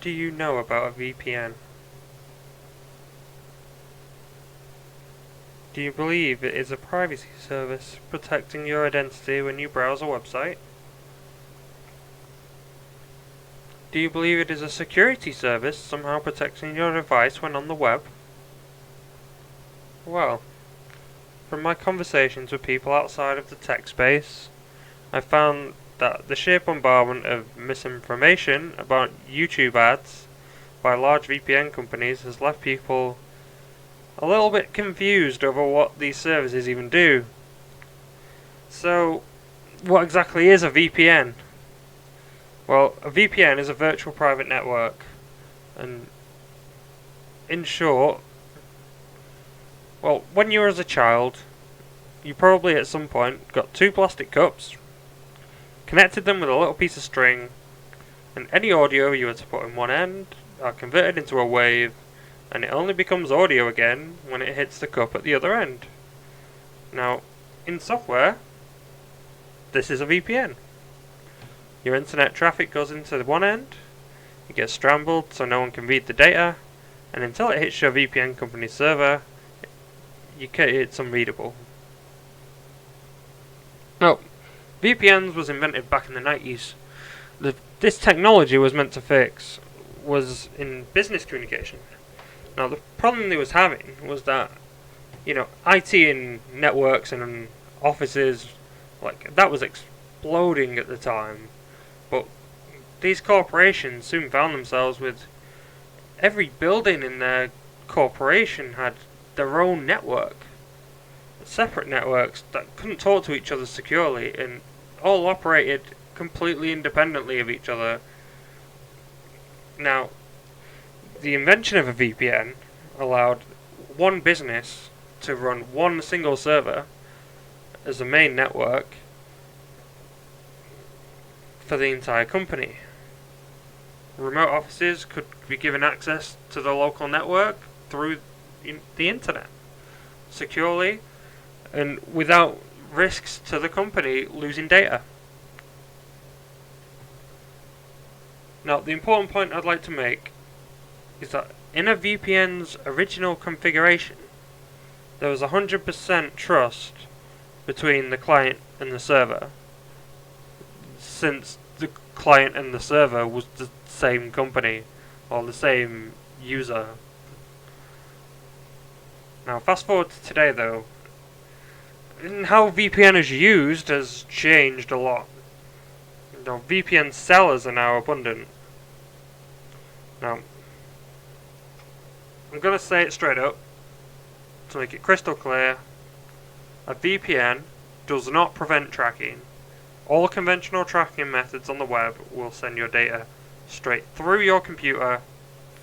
do you know about a VPN? Do you believe it is a privacy service protecting your identity when you browse a website? Do you believe it is a security service somehow protecting your device when on the web? Well, from my conversations with people outside of the tech space, I found that the sheer bombardment of misinformation about YouTube ads by large VPN companies has left people a little bit confused over what these services even do. So, what exactly is a VPN? Well, a VPN is a virtual private network, and in short, well, when you were as a child, you probably at some point got two plastic cups, connected them with a little piece of string, and any audio you were to put in one end are converted into a wave, and it only becomes audio again when it hits the cup at the other end. Now, in software, this is a VPN. Your internet traffic goes into one end, it gets scrambled so no one can read the data, and until it hits your VPN company's server, it's unreadable. Now, VPNs was invented back in the 90s. This technology was meant to fix was in business communication. Now, the problem they was having was that, IT and networks and offices, that was exploding at the time. But these corporations soon found themselves with every building in their corporation had their own network. Separate networks that couldn't talk to each other securely and all operated completely independently of each other. Now, the invention of a VPN allowed one business to run one single server as a main network for the entire company. Remote offices could be given access to the local network through the internet securely and without risks to the company losing data. Now, the important point I'd like to make is that in a VPN's original configuration, there was 100% trust between the client and the server, since the client and the server was the same company or the same user. Now, fast forward to today though, and how VPN is used has changed a lot. VPN sellers are now abundant. Now, I'm going to say it straight up to make it crystal clear. A VPN does not prevent tracking. All conventional tracking methods on the web will send your data straight through your computer,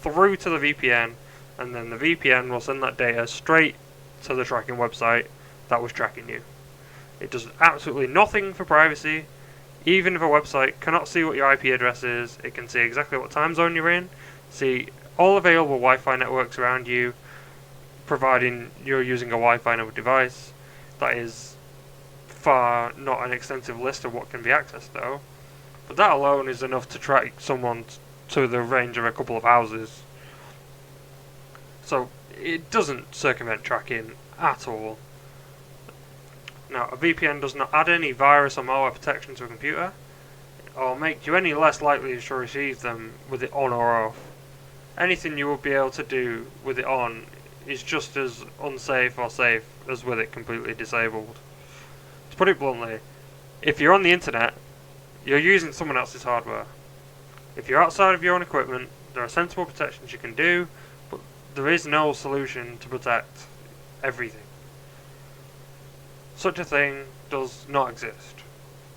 through to the VPN, and then the VPN will send that data straight to the tracking website that was tracking you. It does absolutely nothing for privacy. Even if a website cannot see what your IP address is, it can see exactly what time zone you're in, see all available Wi-Fi networks around you, providing you're using a Wi-Fi enabled device. That is far not an extensive list of what can be accessed though, but that alone is enough to track someone to the range of a couple of houses. So it doesn't circumvent tracking at all. Now, a VPN does not add any virus or malware protection to a computer, or make you any less likely to receive them with it on or off. Anything you will be able to do with it on is just as unsafe or safe as with it completely disabled. To put it bluntly, if you're on the internet, you're using someone else's hardware. If you're outside of your own equipment, there are sensible protections you can do, but there is no solution to protect everything. Such a thing does not exist.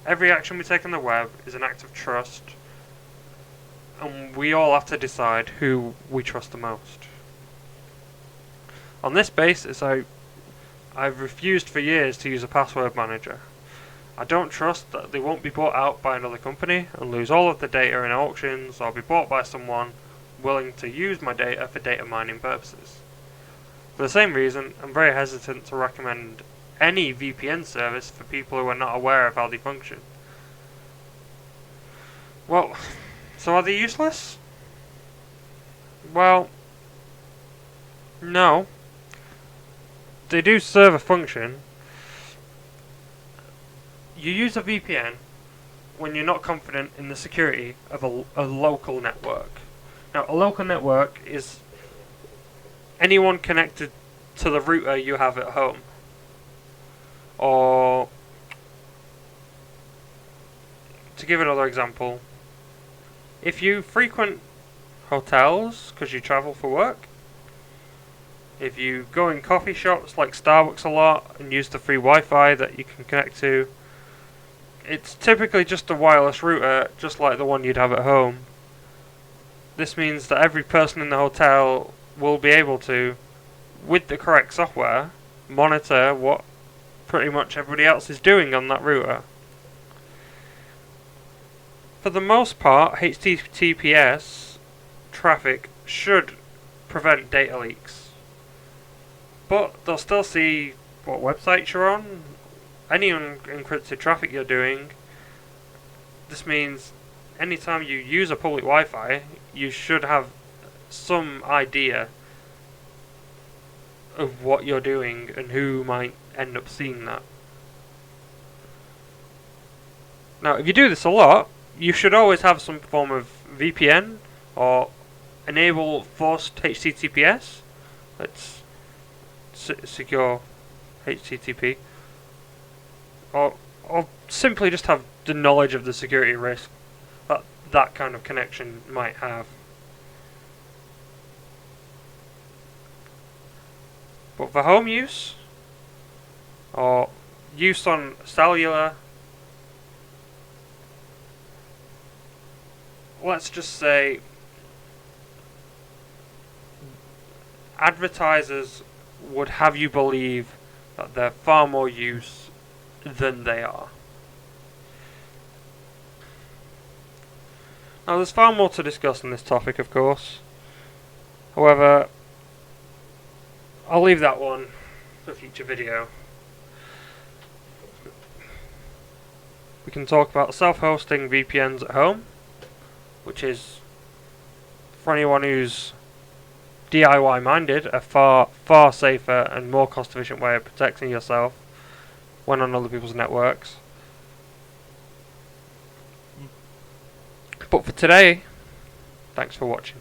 Every action we take on the web is an act of trust, and we all have to decide who we trust the most. On this basis, I've refused for years to use a password manager. I don't trust that they won't be bought out by another company and lose all of the data in auctions, or be bought by someone willing to use my data for data mining purposes. For the same reason, I'm very hesitant to recommend any VPN service for people who are not aware of how they function. Well, so are they useless? Well, no. They do serve a function. You use a VPN when you're not confident in the security of a local network. Now, a local network is anyone connected to the router you have at home. Or, to give another example, if you frequent hotels because you travel for work, if you go in coffee shops like Starbucks a lot and use the free Wi-Fi that you can connect to, it's typically just a wireless router, just like the one you'd have at home. This means that every person in the hotel will be able to, with the correct software, monitor what pretty much everybody else is doing on that router. For the most part, HTTPS traffic should prevent data leaks, but they'll still see what websites you're on, any unencrypted traffic you're doing. This means anytime you use a public Wi-Fi, you should have some idea of what you're doing and who might end up seeing that. Now, if you do this a lot, you should always have some form of VPN or enable forced HTTPS. That's secure HTTP. Or simply just have the knowledge of the security risk that that kind of connection might have. But for home use, or use on cellular, let's just say advertisers would have you believe that they're far more use than they are. Now, there's far more to discuss on this topic, of course. However, I'll leave that one for a future video. We can talk about self-hosting VPNs at home, which is, for anyone who's DIY minded, a far safer and more cost efficient way of protecting yourself when on other people's networks. But for today, thanks for watching.